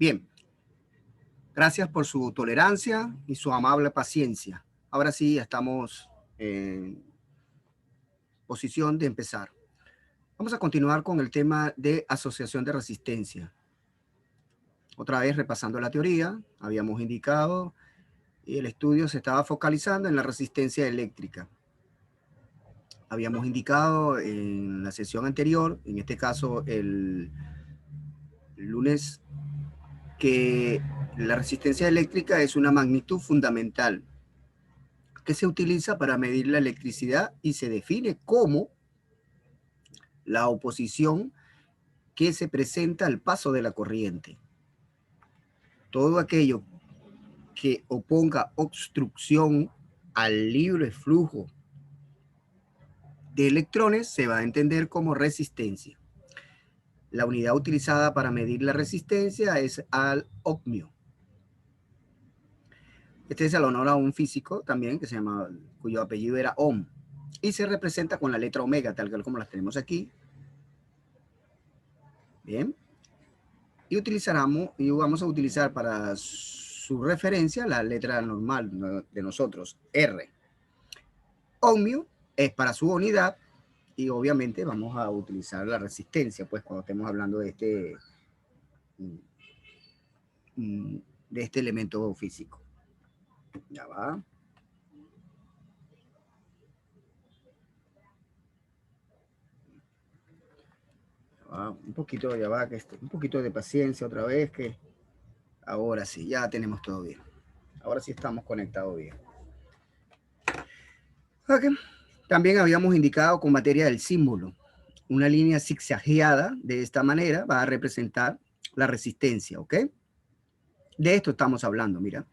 Bien, gracias por su tolerancia y su amable paciencia. Ahora sí, estamos en posición de empezar. Vamos a continuar con el tema de asociación de resistencia. Otra vez repasando la teoría, habíamos indicado y el estudio se estaba focalizando en la resistencia eléctrica. Habíamos indicado en la sesión anterior, en este caso el lunes, que la resistencia eléctrica es una magnitud fundamental que se utiliza para medir la electricidad y se define como la oposición que se presenta al paso de la corriente. Todo aquello que oponga obstrucción al libre flujo de electrones se va a entender como resistencia. La unidad utilizada para medir la resistencia es al ohmio. Este es el honor a un físico también que se llama, cuyo apellido era Ohm, y se representa con la letra omega, tal cual como las tenemos aquí. Bien. Y vamos a utilizar para su referencia la letra normal de nosotros, R. Ohmio es para su unidad y obviamente vamos a utilizar la resistencia, pues cuando estemos hablando de este elemento físico. Ya va. Un poquito de paciencia otra vez, que ahora sí, ya tenemos todo bien. Ahora sí estamos conectados bien. Okay. También habíamos indicado con materia del símbolo. Una línea zigzagueada de esta manera va a representar la resistencia, ¿ok? De esto estamos hablando, mira.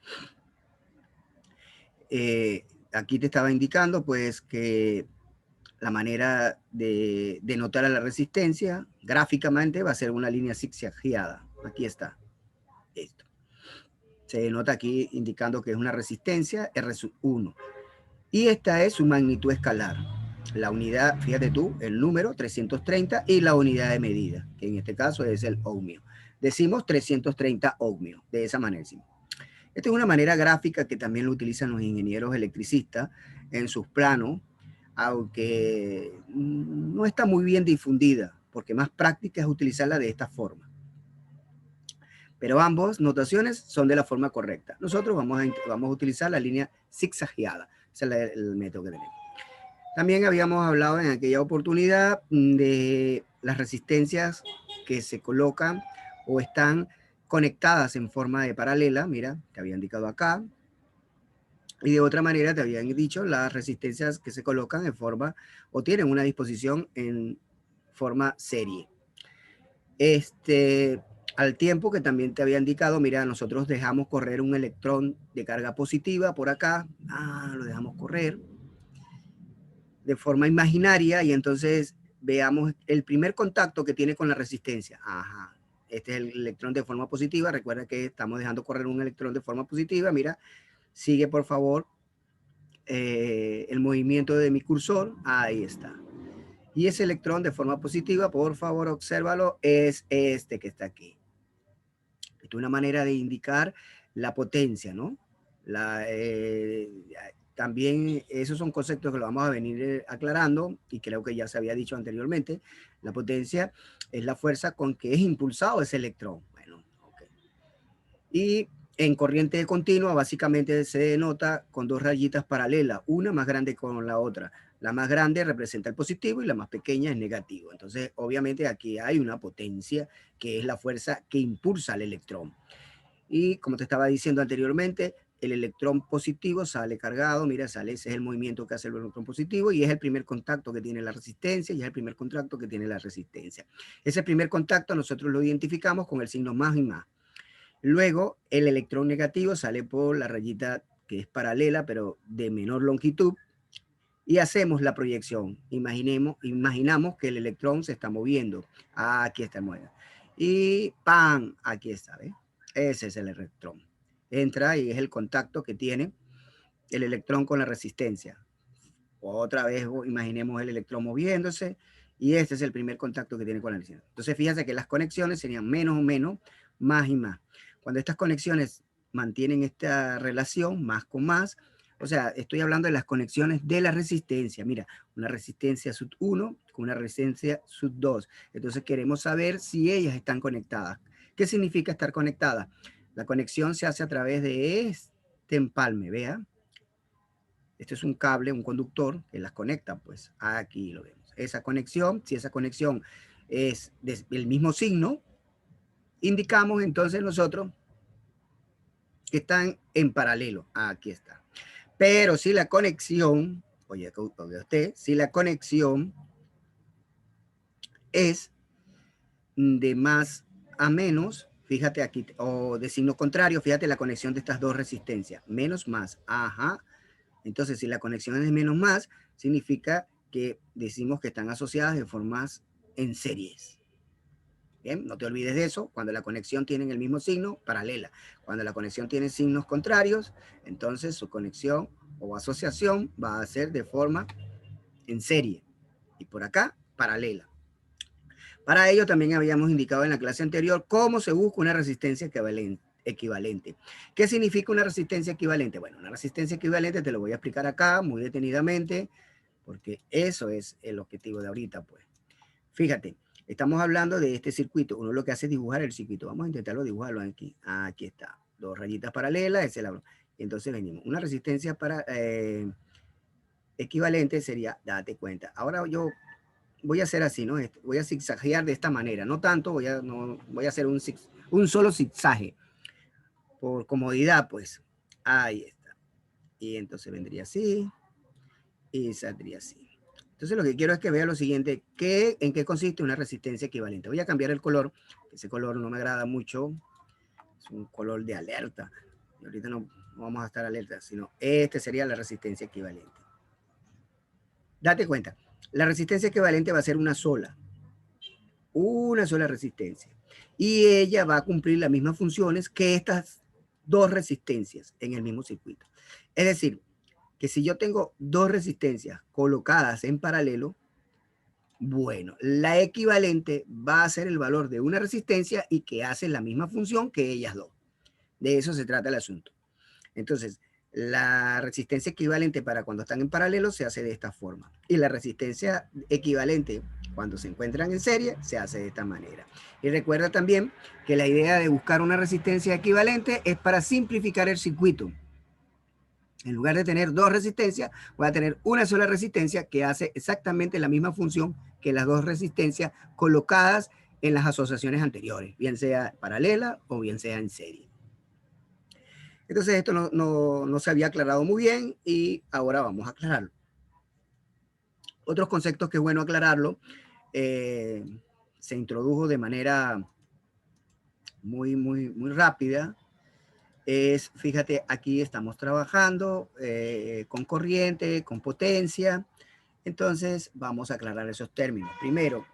Aquí te estaba indicando, pues, que la manera de denotar a la resistencia gráficamente va a ser una línea zigzagueada. Aquí está. Esto. Se denota aquí indicando que es una resistencia R1. Y esta es su magnitud escalar. La unidad, fíjate tú, el número 330 y la unidad de medida, que en este caso es el ohmio. Decimos 330 ohmios, de esa manera decimos. Esta es una manera gráfica que también lo utilizan los ingenieros electricistas en sus planos, aunque no está muy bien difundida, porque más práctica es utilizarla de esta forma. Pero ambas notaciones son de la forma correcta. Nosotros vamos a utilizar la línea zigzagueada. Ese es el método que tenemos. También habíamos hablado en aquella oportunidad de las resistencias que se colocan o están conectadas en forma de paralela. Mira, te había indicado acá. Y de otra manera te habían dicho las resistencias que se colocan en forma o tienen una disposición en forma serie. Al tiempo que también te había indicado, mira, nosotros dejamos correr un electrón de carga positiva por acá. Lo dejamos correr de forma imaginaria y entonces veamos el primer contacto que tiene con la resistencia. Ajá, este es el electrón de forma positiva. Recuerda que estamos dejando correr un electrón de forma positiva. Mira, sigue por favor el movimiento de mi cursor. Ahí está. Y ese electrón de forma positiva, por favor, obsérvalo, es este que está aquí. Esto es una manera de indicar la potencia, ¿no? También esos son conceptos que lo vamos a venir aclarando y creo que ya se había dicho anteriormente. La potencia es la fuerza con que es impulsado ese electrón. Bueno, okay. Y en corriente continua básicamente se denota con dos rayitas paralelas, una más grande con la otra. La más grande representa el positivo y la más pequeña es negativo. Entonces, obviamente aquí hay una potencia que es la fuerza que impulsa al electrón. Y como te estaba diciendo anteriormente, el electrón positivo sale cargado, mira, ese es el movimiento que hace el electrón positivo y es el primer contacto que tiene la resistencia y es el primer contacto que tiene la resistencia. Ese primer contacto nosotros lo identificamos con el signo más y más. Luego, el electrón negativo sale por la rayita que es paralela, pero de menor longitud, y hacemos la proyección. Imaginamos que el electrón se está moviendo. Aquí está el moviendo. Y ¡pam! Aquí está, ¿ves? Ese es el electrón. Entra y es el contacto que tiene el electrón con la resistencia. Otra vez imaginemos el electrón moviéndose y este es el primer contacto que tiene con la resistencia. Entonces fíjense que las conexiones serían menos o menos más y más. Cuando estas conexiones mantienen esta relación, más con más, o sea, estoy hablando de las conexiones de la resistencia. Mira, una resistencia sub 1 con una resistencia sub 2. Entonces queremos saber si ellas están conectadas. ¿Qué significa estar conectadas? La conexión se hace a través de este empalme, vea. Este es un cable, un conductor que las conecta, pues aquí lo vemos. Esa conexión, si esa conexión es del mismo signo, indicamos entonces nosotros que están en paralelo. Aquí está. Pero si la conexión, oye usted, si la conexión es de más a menos, fíjate aquí, o de signo contrario, fíjate la conexión de estas dos resistencias, menos más, ajá. Entonces, si la conexión es de menos más, significa que decimos que están asociadas de formas en series. Bien, no te olvides de eso. Cuando la conexión tiene el mismo signo, paralela. Cuando la conexión tiene signos contrarios, entonces su conexión o asociación va a ser de forma en serie. Y por acá, paralela. Para ello también habíamos indicado en la clase anterior cómo se busca una resistencia equivalente. ¿Qué significa una resistencia equivalente? Bueno, una resistencia equivalente te lo voy a explicar acá muy detenidamente, porque eso es el objetivo de ahorita, pues. Fíjate, estamos hablando de este circuito. Uno lo que hace es dibujar el circuito. Vamos a intentarlo dibujarlo aquí. Aquí está. Dos rayitas paralelas. Ese es la... Entonces venimos. Una resistencia para, equivalente sería, date cuenta. Ahora yo voy a hacer así, ¿no? Voy a zigzaguear de esta manera. No tanto, voy a hacer un solo zigzague. Por comodidad, pues. Ahí está. Y entonces vendría así. Y saldría así. Entonces lo que quiero es que vea lo siguiente, ¿en qué consiste una resistencia equivalente? Voy a cambiar el color, ese color no me agrada mucho, es un color de alerta. Y ahorita no vamos a estar alerta, sino este sería la resistencia equivalente. Date cuenta, la resistencia equivalente va a ser una sola resistencia. Y ella va a cumplir las mismas funciones que estas dos resistencias en el mismo circuito. Es decir, que si yo tengo dos resistencias colocadas en paralelo, bueno, la equivalente va a ser el valor de una resistencia y que hace la misma función que ellas dos. De eso se trata el asunto. Entonces, la resistencia equivalente para cuando están en paralelo se hace de esta forma. Y la resistencia equivalente cuando se encuentran en serie se hace de esta manera. Y recuerda también que la idea de buscar una resistencia equivalente es para simplificar el circuito. En lugar de tener dos resistencias, voy a tener una sola resistencia que hace exactamente la misma función que las dos resistencias colocadas en las asociaciones anteriores, bien sea paralela o bien sea en serie. Entonces esto no se había aclarado muy bien y ahora vamos a aclararlo. Otros conceptos que es bueno aclararlo, se introdujo de manera muy rápida. Fíjate, aquí estamos trabajando con corriente, con potencia. Entonces, vamos a aclarar esos términos. Primero,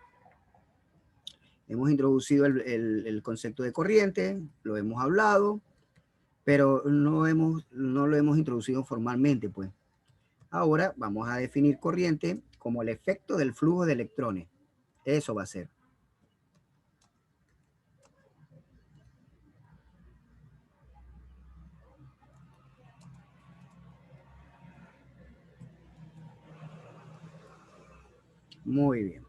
hemos introducido el concepto de corriente, lo hemos hablado, pero no lo hemos introducido formalmente, pues. Ahora vamos a definir corriente como el efecto del flujo de electrones. Eso va a ser. Muy bien.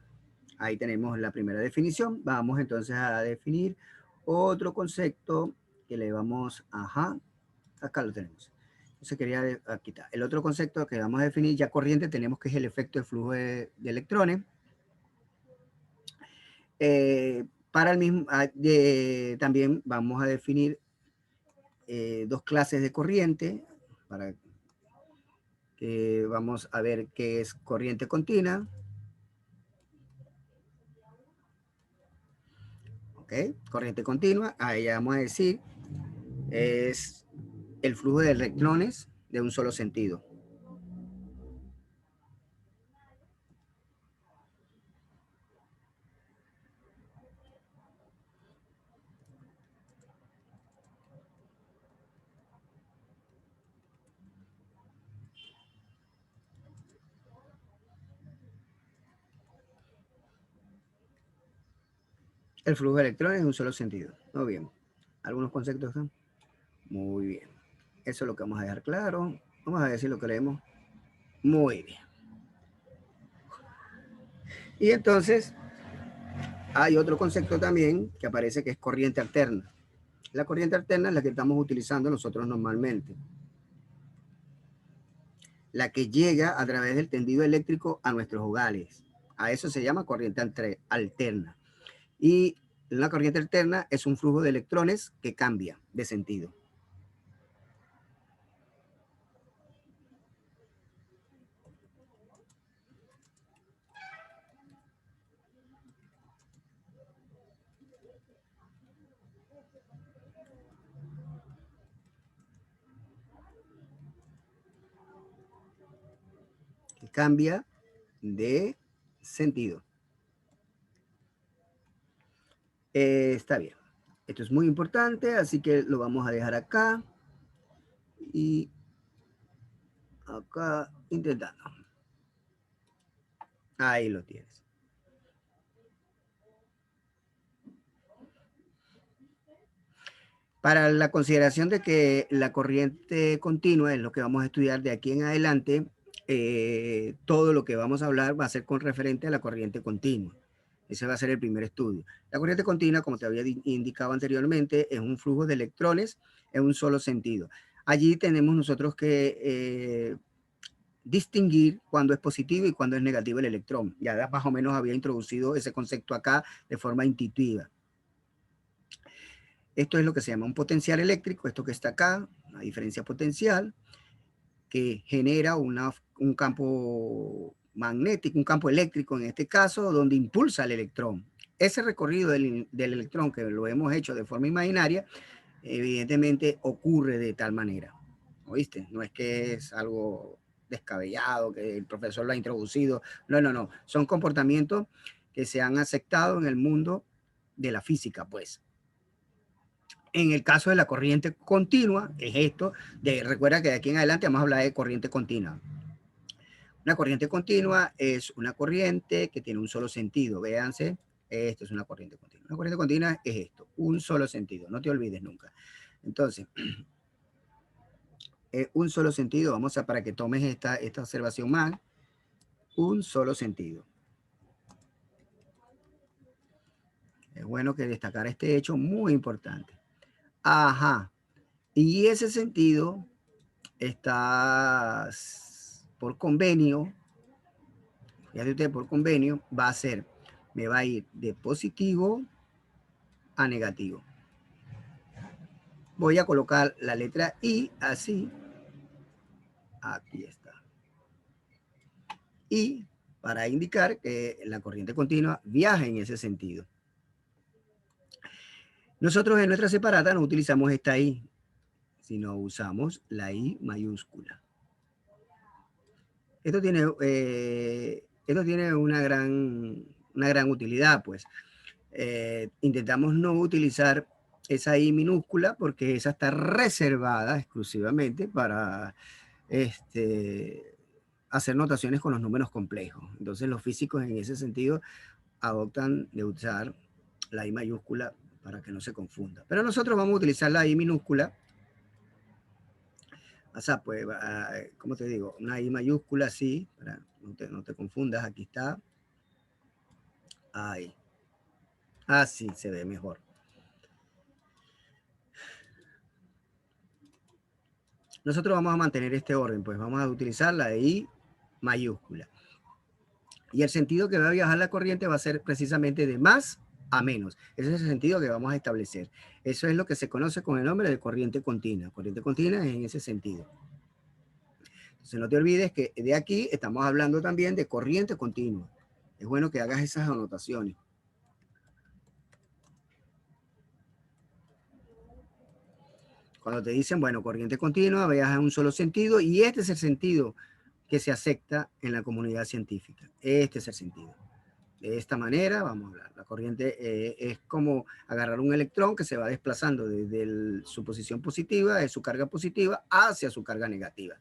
Ahí tenemos la primera definición. Vamos entonces a definir otro concepto que le vamos, acá lo tenemos. Entonces quería quitar. El otro concepto que vamos a definir ya corriente tenemos que es el efecto de flujo de electrones. Para el mismo, también vamos a definir dos clases de corriente para que vamos a ver qué es corriente continua. ¿Ok? Corriente continua, ahí vamos a decir, es el flujo de electrones de un solo sentido. El flujo de electrones en un solo sentido. Muy bien. ¿Algunos conceptos están? Muy bien. Eso es lo que vamos a dejar claro. Vamos a ver si lo creemos. Muy bien. Y entonces hay otro concepto también que aparece que es corriente alterna. La corriente alterna es la que estamos utilizando nosotros normalmente. La que llega a través del tendido eléctrico a nuestros hogares. A eso se llama corriente alterna. Y la corriente alterna es un flujo de electrones que cambia de sentido. Que cambia de sentido. Está bien. Esto es muy importante, así que lo vamos a dejar acá. Y acá intentando. Ahí lo tienes. Para la consideración de que la corriente continua es lo que vamos a estudiar de aquí en adelante, todo lo que vamos a hablar va a ser con referente a la corriente continua. Ese va a ser el primer estudio. La corriente continua, como te había indicado anteriormente, es un flujo de electrones en un solo sentido. Allí tenemos nosotros que distinguir cuándo es positivo y cuándo es negativo el electrón. Ya más o menos había introducido ese concepto acá de forma intuitiva. Esto es lo que se llama un potencial eléctrico, esto que está acá, una diferencia potencial, que genera un campo magnético, un campo eléctrico en este caso, donde impulsa el electrón. Ese recorrido del electrón, que lo hemos hecho de forma imaginaria, evidentemente ocurre de tal manera. ¿Oíste? No es que es algo descabellado, que el profesor lo ha introducido. No, no, no. Son comportamientos que se han aceptado en el mundo de la física, pues. En el caso de la corriente continua, es esto, recuerda que de aquí en adelante vamos a hablar de corriente continua. Una corriente continua es una corriente que tiene un solo sentido. Véanse, esto es una corriente continua. Una corriente continua es esto, un solo sentido, no te olvides nunca. Entonces, un solo sentido, vamos a, para que tomes esta observación más, un solo sentido. Es bueno que destacar este hecho muy importante. Ajá. Y ese sentido está por convenio, fíjate usted, por convenio, va a ser, me va a ir de positivo a negativo. Voy a colocar la letra I así. Aquí está. Y para indicar que la corriente continua viaja en ese sentido. Nosotros en nuestra separata no utilizamos esta I, sino usamos la I mayúscula. Esto tiene una gran utilidad, pues. Intentamos no utilizar esa I minúscula porque esa está reservada exclusivamente para hacer notaciones con los números complejos. Entonces los físicos en ese sentido adoptan de usar la I mayúscula para que no se confunda. Pero nosotros vamos a utilizar la I minúscula. O sea, pues, ¿cómo te digo? Una I mayúscula así, para no te confundas, aquí está. Ahí. Así se ve mejor. Nosotros vamos a mantener este orden, pues vamos a utilizar la I mayúscula. Y el sentido que va a viajar la corriente va a ser precisamente de más a menos. Ese es el sentido que vamos a establecer. Eso es lo que se conoce con el nombre de corriente continua. Corriente continua es en ese sentido. Entonces no te olvides que de aquí estamos hablando también de corriente continua. Es bueno que hagas esas anotaciones. Cuando te dicen, bueno, corriente continua, viaja en un solo sentido y este es el sentido que se acepta en la comunidad científica. Este es el sentido. De esta manera, vamos a hablar. La corriente es como agarrar un electrón que se va desplazando desde su posición positiva, de su carga positiva, hacia su carga negativa.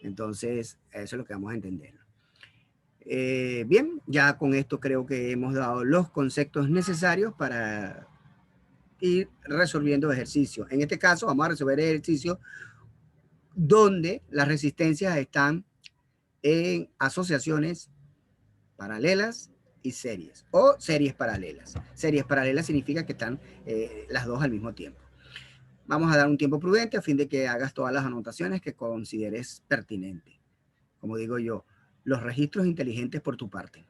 Entonces, eso es lo que vamos a entender. Bien, ya con esto creo que hemos dado los conceptos necesarios para ir resolviendo ejercicios. En este caso vamos a resolver ejercicios donde las resistencias están en asociaciones paralelas y series, o series paralelas. Series paralelas significa que están las dos al mismo tiempo. Vamos a dar un tiempo prudente a fin de que hagas todas las anotaciones que consideres pertinentes. Como digo yo, los registros inteligentes por tu parte.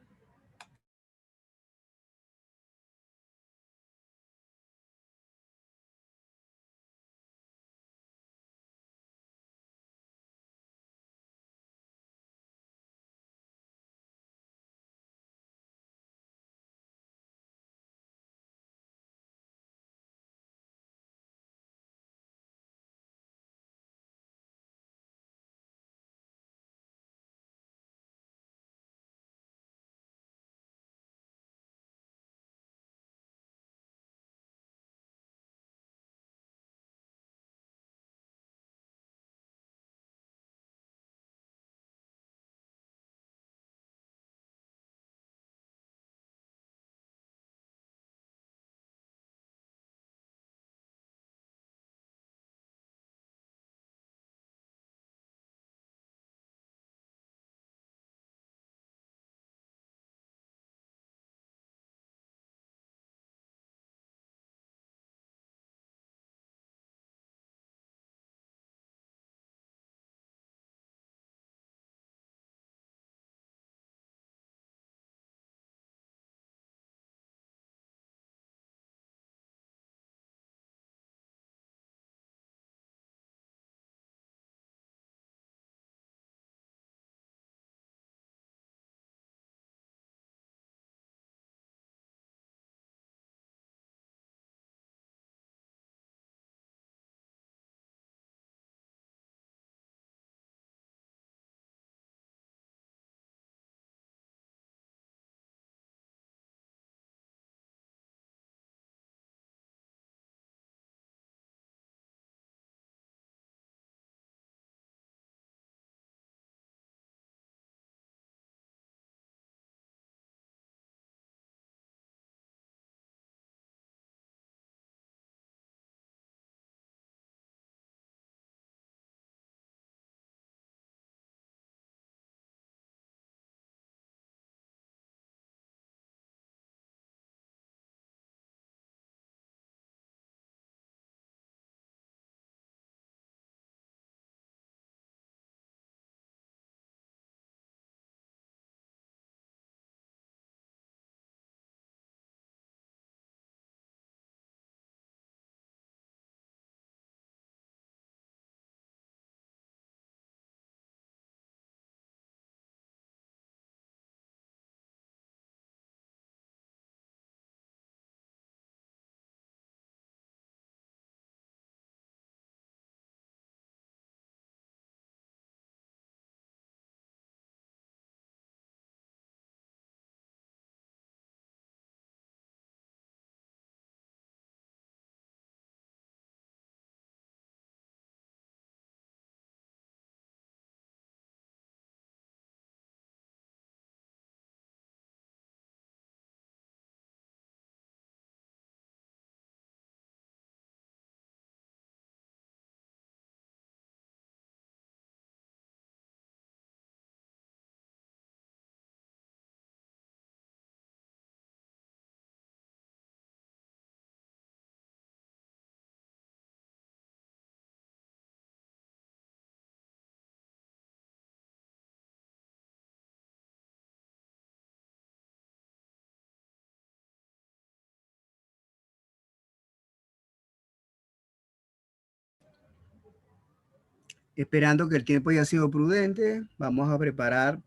Esperando que el tiempo haya sido prudente, vamos a preparar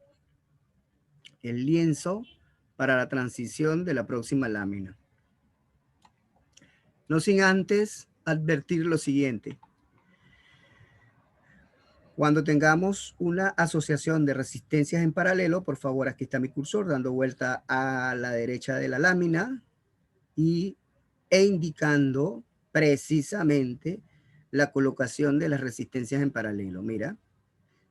el lienzo para la transición de la próxima lámina. No sin antes advertir lo siguiente. Cuando tengamos una asociación de resistencias en paralelo, por favor, aquí está mi cursor dando vuelta a la derecha de la lámina e indicando precisamente la colocación de las resistencias en paralelo. Mira,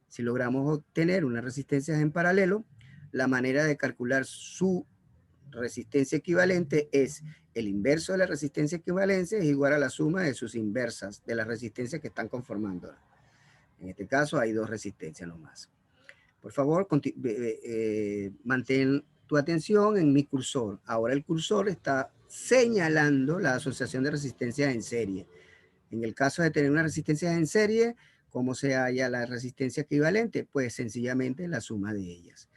si logramos obtener unas resistencias en paralelo, la manera de calcular su resistencia equivalente es el inverso de la resistencia equivalencia es igual a la suma de sus inversas, de las resistencias que están conformando. En este caso hay dos resistencias nomás. Por favor, mantén tu atención en mi cursor. Ahora el cursor está señalando la asociación de resistencias en serie. En el caso de tener una resistencia en serie, ¿cómo se halla la resistencia equivalente? Pues sencillamente la suma de ellas.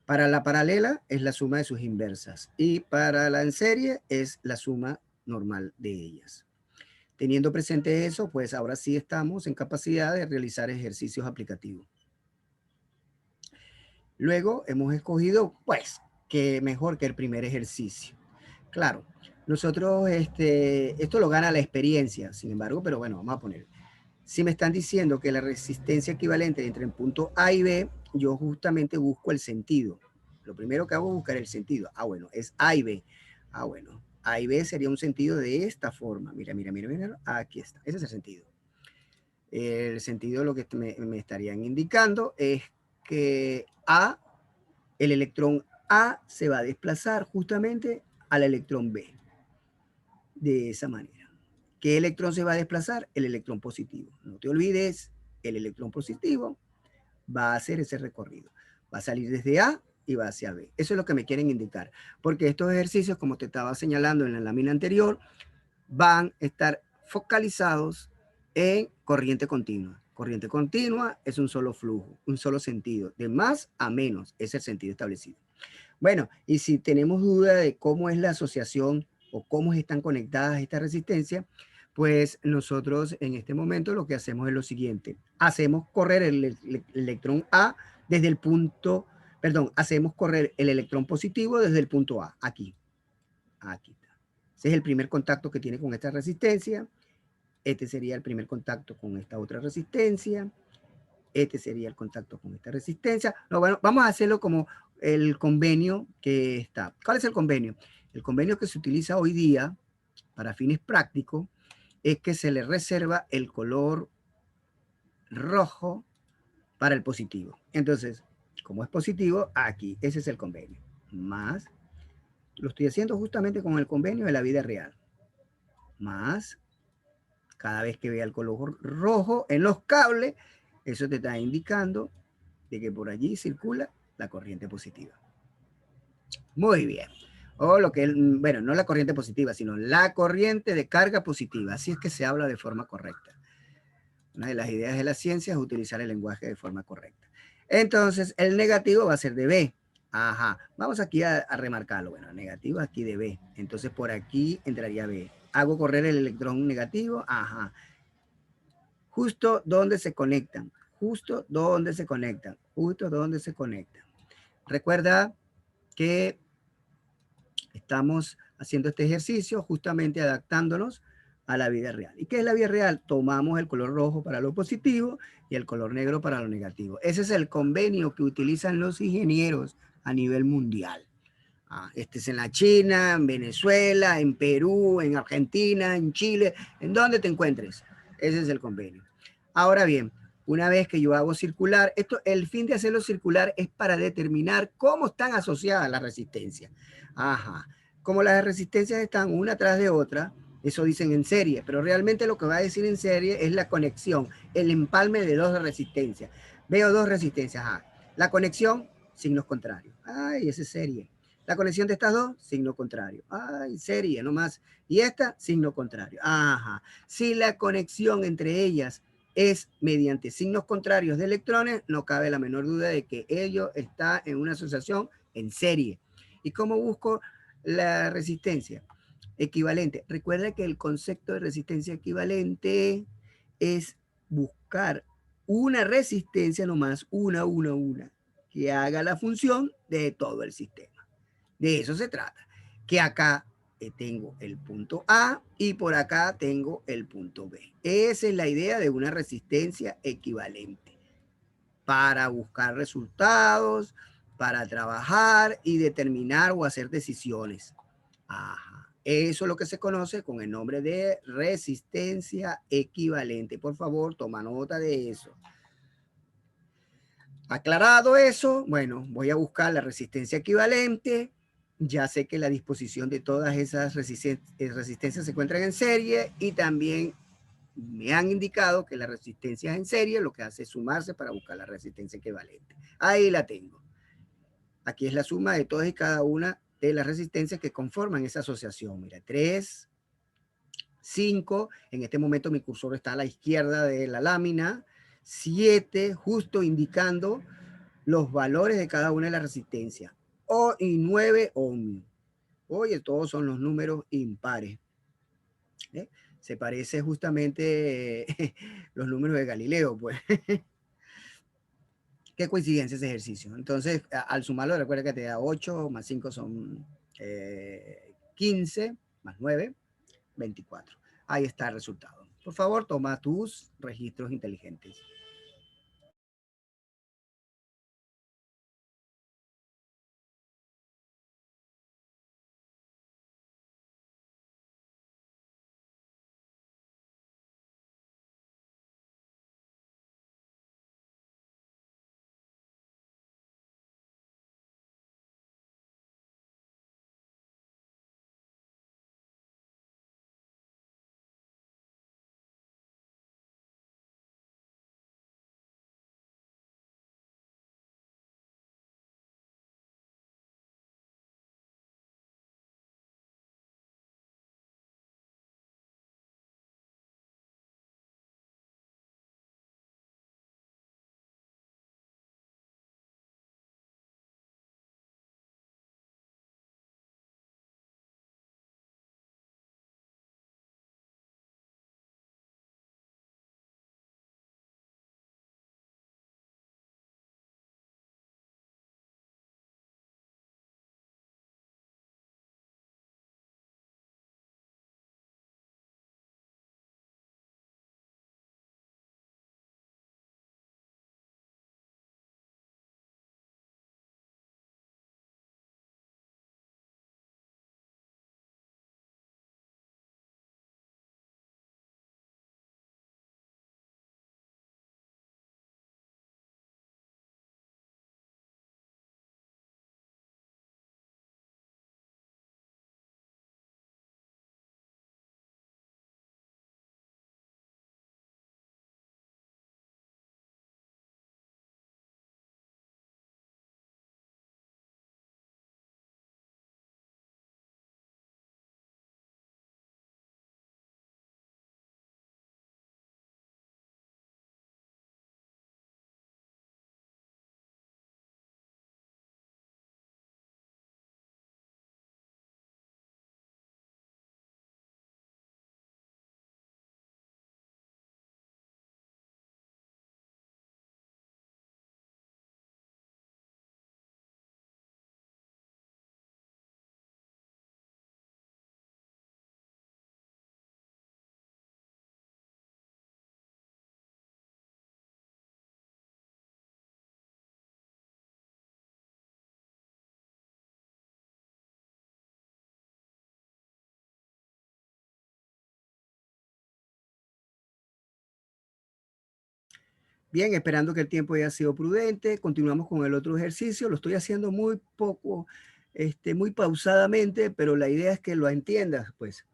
Para la paralela es la suma de sus inversas y para la en serie es la suma normal de ellas. Teniendo presente eso, pues ahora sí estamos en capacidad de realizar ejercicios aplicativos. Luego hemos escogido, pues, que mejor que el primer ejercicio. Claro, nosotros esto lo gana la experiencia, sin embargo, pero bueno, vamos a poner. Si me están diciendo que la resistencia equivalente entre el punto A y B, yo justamente busco el sentido. Lo primero que hago es buscar el sentido. Ah, bueno, es A y B. Ah, bueno, A y B sería un sentido de esta forma. Mira, mira, mira, mira. Aquí está. Ese es el sentido. El sentido, lo que me estarían indicando es que el electrón A se va a desplazar justamente al electrón B. De esa manera. ¿Qué electrón se va a desplazar? El electrón positivo. No te olvides, el electrón positivo va a hacer ese recorrido. Va a salir desde A y va hacia B. Eso es lo que me quieren indicar. Porque estos ejercicios, como te estaba señalando en la lámina anterior, van a estar focalizados en corriente continua. Corriente continua es un solo flujo, un solo sentido. De más a menos es el sentido establecido. Bueno, y si tenemos duda de cómo es la asociación o cómo están conectadas estas resistencias, pues nosotros en este momento lo que hacemos es lo siguiente. Hacemos correr el electrón A desde el punto, perdón, hacemos correr el electrón positivo desde el punto A, aquí. Aquí está. Ese es el primer contacto que tiene con esta resistencia. Este sería el primer contacto con esta otra resistencia. Este sería el contacto con esta resistencia. No, bueno, vamos a hacerlo como el convenio que está. ¿Cuál es el convenio? El convenio que se utiliza hoy día para fines prácticos es que se le reserva el color rojo para el positivo. Entonces, como es positivo, aquí, ese es el convenio. Más, lo estoy haciendo justamente con el convenio de la vida real. Más, cada vez que vea el color rojo en los cables, eso te está indicando de que por allí circula la corriente positiva. Muy bien. O lo que, bueno, no la corriente positiva, sino la corriente de carga positiva. Así es que se habla de forma correcta. Una de las ideas de la ciencia es utilizar el lenguaje de forma correcta. Entonces, el negativo va a ser de B. Ajá. Vamos aquí a remarcarlo. Bueno, el negativo aquí de B. Entonces, por aquí entraría B. Hago correr el electrón negativo. Ajá. Justo donde se conectan. Justo donde se conectan. Justo donde se conectan. Recuerda que estamos haciendo este ejercicio justamente adaptándonos a la vida real. ¿Y qué es la vida real? Tomamos el color rojo para lo positivo y el color negro para lo negativo. Ese es el convenio que utilizan los ingenieros a nivel mundial. Este es en la China, en Venezuela, en Perú, en Argentina, en Chile, en donde te encuentres. Ese es el convenio. Ahora bien, una vez que yo hago circular, el fin de hacerlo circular es para determinar cómo están asociadas las resistencias. Ajá. Como las resistencias están una tras de otra, eso dicen en serie, pero realmente lo que va a decir en serie es la conexión, el empalme de dos resistencias. Veo dos resistencias. Ajá. La conexión, signos contrarios. Ay, esa es serie. La conexión de estas dos, signo contrario. Ay, serie nomás. Y esta, signo contrario. Ajá. Si la conexión entre ellas es mediante signos contrarios de electrones, no cabe la menor duda de que ello está en una asociación en serie. ¿Y cómo busco la resistencia equivalente? Recuerda que el concepto de resistencia equivalente es buscar una resistencia nomás, una, que haga la función de todo el sistema. De eso se trata. Que acá tengo el punto A y por acá tengo el punto B. Esa es la idea de una resistencia equivalente. Para buscar resultados, para trabajar y determinar o hacer decisiones. Ajá. Eso es lo que se conoce con el nombre de resistencia equivalente. Por favor, toma nota de eso. Aclarado eso, bueno, voy a buscar la resistencia equivalente. ya sé que la disposición de todas esas resistencias se encuentran en serie y también me han indicado que las resistencias en serie lo que hace es sumarse para buscar la resistencia equivalente. Ahí la tengo. Aquí es la suma de todas y cada una de las resistencias que conforman esa asociación. Mira, 3, 5, en este momento mi cursor está a la izquierda de la lámina, 7, justo indicando los valores de cada una de las resistencias, y 9 ohm. Oye, todos son los números impares. ¿Eh? Se parece justamente los números de Galileo, pues. Qué coincidencia ese ejercicio. Entonces, al sumarlo, recuerda que te da 8, más 5 son 15, más 9, 24. Ahí está el resultado. Por favor, toma tus registros inteligentes. Bien, esperando que el tiempo haya sido prudente, continuamos con el otro ejercicio. Lo estoy haciendo muy poco, muy pausadamente, pero la idea es que lo entiendas, pues.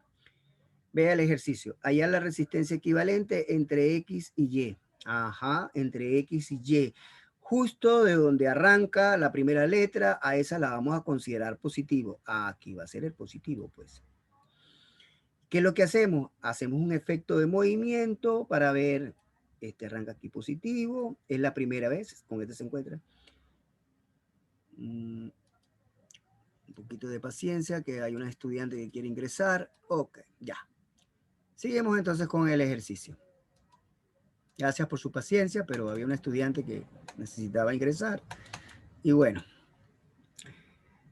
Vea el ejercicio. Allá la resistencia equivalente entre X y Y. Ajá, entre X y Y. Justo de donde arranca la primera letra, a esa la vamos a considerar positivo. Aquí va a ser el positivo, pues. ¿Qué es lo que hacemos? Hacemos un efecto de movimiento para ver, este arranca aquí positivo, es la primera vez, con este se encuentra. Un poquito de paciencia, que hay una estudiante que quiere ingresar. Ok, ya. Seguimos entonces con el ejercicio. Gracias por su paciencia, pero había una estudiante que necesitaba ingresar. Y bueno,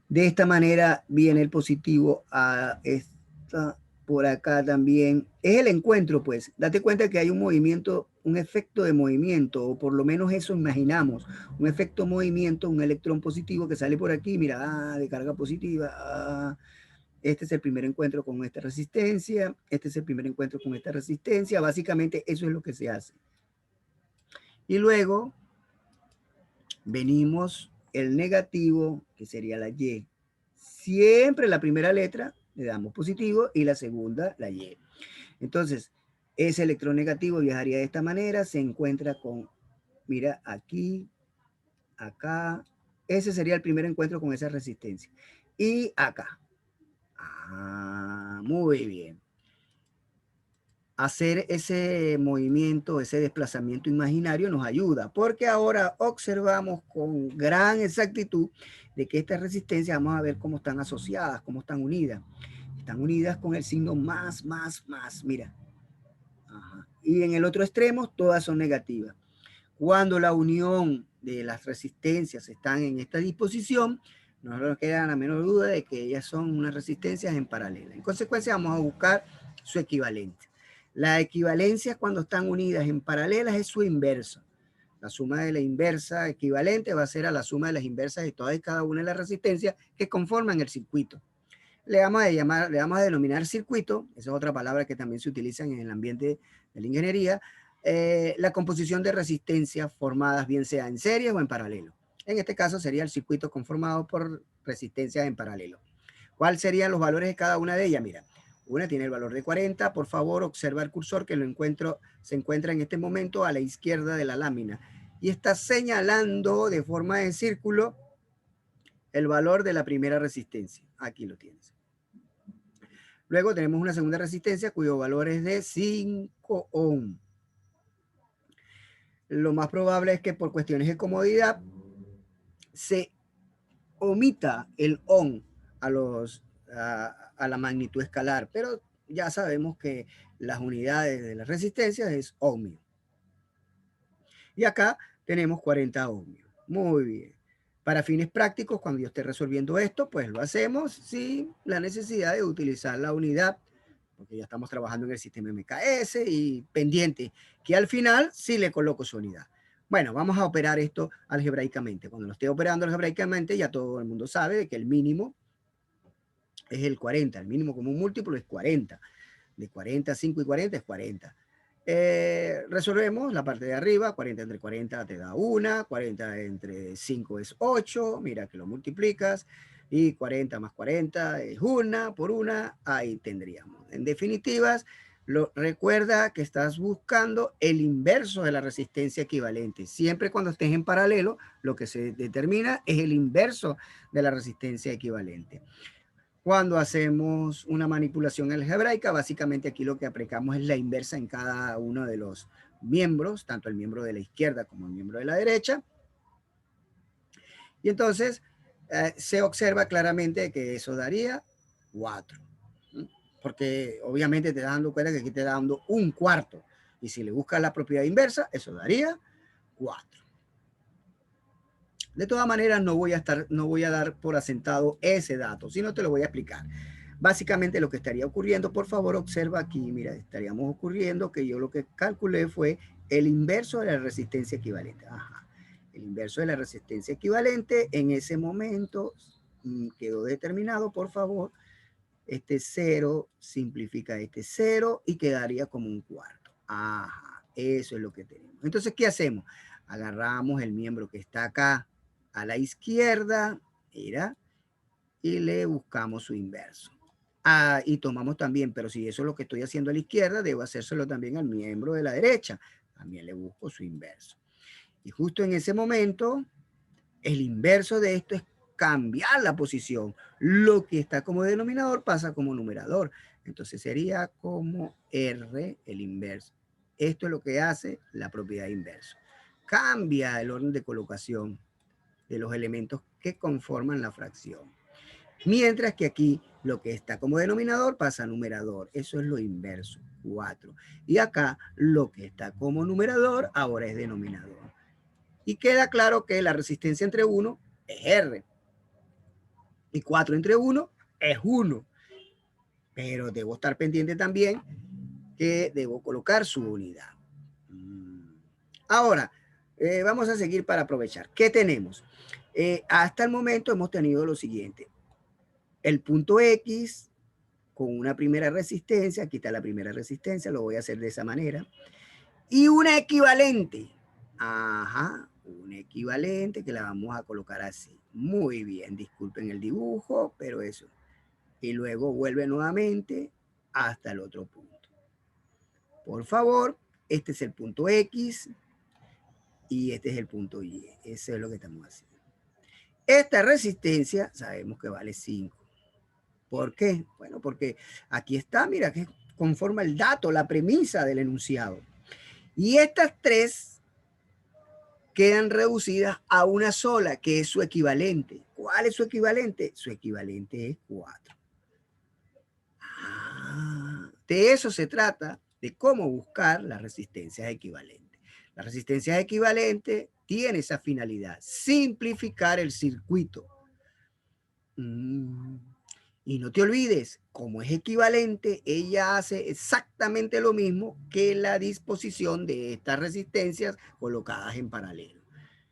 de esta manera viene el positivo a esta por acá también. Es el encuentro, pues. Date cuenta que hay un movimiento, un efecto de movimiento, o por lo menos eso imaginamos. Un efecto de movimiento, un electrón positivo que sale por aquí, mira, de carga positiva. Este es el primer encuentro con esta resistencia. Este es el primer encuentro con esta resistencia. Básicamente eso es lo que se hace. Y luego venimos el negativo, que sería la Y. siempre la primera letra le damos positivo y la segunda la Y. Entonces, ese electronegativo viajaría de esta manera, se encuentra con, mira, aquí, acá. Ese sería el primer encuentro con esa resistencia. Y acá. Ah, muy bien. Hacer ese movimiento, ese desplazamiento imaginario nos ayuda, porque ahora observamos con gran exactitud de que estas resistencias, vamos a ver cómo están asociadas, cómo están unidas. Están unidas con el signo más, mira. Ajá. Y en el otro extremo, todas son negativas. Cuando la unión de las resistencias están en esta disposición, no nos queda la menor duda de que ellas son unas resistencias en paralela. En consecuencia, vamos a buscar su equivalente. La equivalencia cuando están unidas en paralelas es su inverso. La suma de la inversa equivalente va a ser a la suma de las inversas de todas y cada una de las resistencias que conforman el circuito. Le vamos a denominar circuito, esa es otra palabra que también se utiliza en el ambiente de la ingeniería, la composición de resistencias formadas bien sea en serie o en paralelo. En este caso sería el circuito conformado por resistencias en paralelo. ¿Cuáles serían los valores de cada una de ellas? Mira, una tiene el valor de 40. Por favor, observa el cursor que se encuentra en este momento a la izquierda de la lámina y está señalando de forma de círculo el valor de la primera resistencia. Aquí lo tienes. Luego tenemos una segunda resistencia cuyo valor es de 5 ohm. Lo más probable es que por cuestiones de comodidad se omita el ohm a la magnitud escalar, pero ya sabemos que las unidades de las resistencias es ohmio. Y acá tenemos 40 ohmios. Muy bien. Para fines prácticos, cuando yo esté resolviendo esto, pues lo hacemos sin la necesidad de utilizar la unidad, porque ya estamos trabajando en el sistema MKS y pendiente, que al final sí le coloco su unidad. Bueno, vamos a operar esto algebraicamente. Cuando lo esté operando algebraicamente, ya todo el mundo sabe que el mínimo es el 40. El mínimo como un múltiplo es 40. De 40, 5 y 40 es 40. Resolvemos la parte de arriba, 40 entre 40 te da 1, 40 entre 5 es 8, mira que lo multiplicas, y 40 más 40 es 1 por 1, ahí tendríamos. En definitivas, recuerda que estás buscando el inverso de la resistencia equivalente. Siempre cuando estés en paralelo, lo que se determina es el inverso de la resistencia equivalente. Cuando hacemos una manipulación algebraica, básicamente aquí lo que aplicamos es la inversa en cada uno de los miembros, tanto el miembro de la izquierda como el miembro de la derecha. Y entonces se observa claramente que eso daría 4. Porque obviamente te das dando cuenta que aquí te da dando un cuarto. Y si le buscas la propiedad inversa, eso daría 4. De todas maneras, no voy a dar por asentado ese dato, sino te lo voy a explicar. Básicamente lo que estaría ocurriendo, por favor, observa aquí, mira, estaríamos ocurriendo que yo lo que calculé fue el inverso de la resistencia equivalente. Ajá. El inverso de la resistencia equivalente en ese momento quedó determinado, por favor. Este 0 simplifica este 0 y quedaría como un cuarto. Ajá, eso es lo que tenemos. Entonces, ¿qué hacemos? Agarramos el miembro que está acá a la izquierda, mira, y le buscamos su inverso. Ah, y tomamos también, pero si eso es lo que estoy haciendo a la izquierda, debo hacérselo también al miembro de la derecha. También le busco su inverso. Y justo en ese momento, el inverso de esto es cambiar la posición. Lo que está como denominador pasa como numerador. Entonces sería como R el inverso. Esto es lo que hace la propiedad inverso. Cambia el orden de colocación de los elementos que conforman la fracción. Mientras que aquí lo que está como denominador pasa a numerador. Eso es lo inverso, 4. Y acá lo que está como numerador ahora es denominador. Y queda claro que la resistencia entre 1 es R. Y 4 entre 1 es 1. Pero debo estar pendiente también que debo colocar su unidad. Ahora, vamos a seguir para aprovechar. ¿Qué tenemos? Hasta el momento hemos tenido lo siguiente. El punto X con una primera resistencia, aquí está la primera resistencia, lo voy a hacer de esa manera, y una equivalente, ajá, una equivalente que la vamos a colocar así. Muy bien, disculpen el dibujo, pero eso. Y luego vuelve nuevamente hasta el otro punto. Por favor, este es el punto X y este es el punto Y. Eso es lo que estamos haciendo. Esta resistencia sabemos que vale 5. ¿Por qué? Bueno, porque aquí está, mira, que conforma el dato, la premisa del enunciado. Y estas tres quedan reducidas a una sola, que es su equivalente. ¿Cuál es su equivalente? Su equivalente es 4. De eso se trata, de cómo buscar las resistencias equivalentes. Las resistencias equivalentes tienen esa finalidad, simplificar el circuito. Y no te olvides, como es equivalente, ella hace exactamente lo mismo que la disposición de estas resistencias colocadas en paralelo.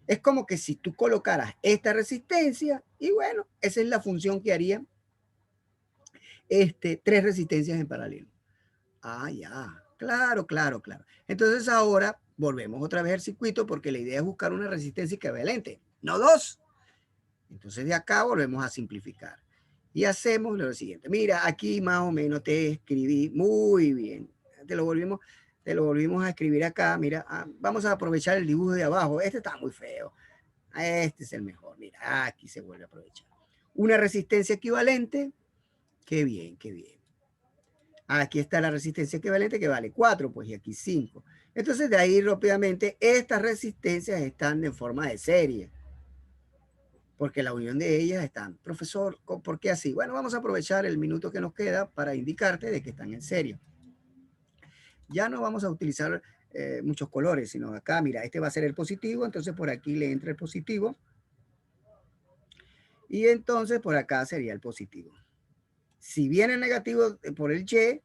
Es como que si tú colocaras esta resistencia, y bueno, esa es la función que haría tres resistencias en paralelo. Ah, ya. Claro, claro, claro. Entonces ahora volvemos otra vez al circuito porque la idea es buscar una resistencia equivalente, no dos. Entonces de acá volvemos a simplificar. Y hacemos lo siguiente. Mira, aquí más o menos te escribí muy bien. Te lo volvimos a escribir acá. Mira, vamos a aprovechar el dibujo de abajo. Este está muy feo. Este es el mejor. Mira, aquí se vuelve a aprovechar. Una resistencia equivalente. Qué bien, qué bien. Aquí está la resistencia equivalente que vale 4, pues, y aquí 5. Entonces, de ahí rápidamente, estas resistencias están en forma de serie, porque la unión de ellas están. Profesor, ¿por qué así? Bueno, vamos a aprovechar el minuto que nos queda para indicarte de que están en serie. Ya no vamos a utilizar muchos colores, sino acá, mira, este va a ser el positivo, entonces por aquí le entra el positivo, y entonces por acá sería el positivo. Si viene el negativo por el Y,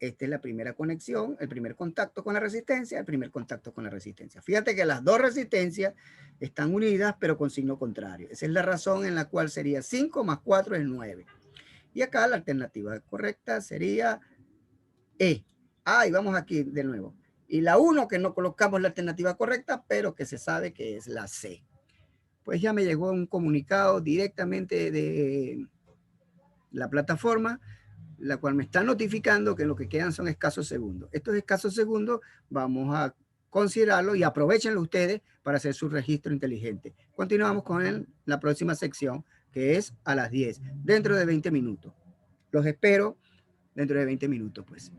esta es la primera conexión, el primer contacto con la resistencia, el primer contacto con la resistencia. Fíjate que las dos resistencias están unidas, pero con signo contrario. Esa es la razón en la cual sería 5 más 4 es 9. Y acá la alternativa correcta sería E. Y vamos aquí de nuevo. Y la 1 que no colocamos la alternativa correcta, pero que se sabe que es la C. Pues ya me llegó un comunicado directamente de la plataforma, la cual me está notificando que lo que quedan son escasos segundos. Estos escasos segundos vamos a considerarlo y aprovechenlo ustedes para hacer su registro inteligente. Continuamos con la próxima sección, que es a las 10, dentro de 20 minutos. Los espero dentro de 20 minutos, pues.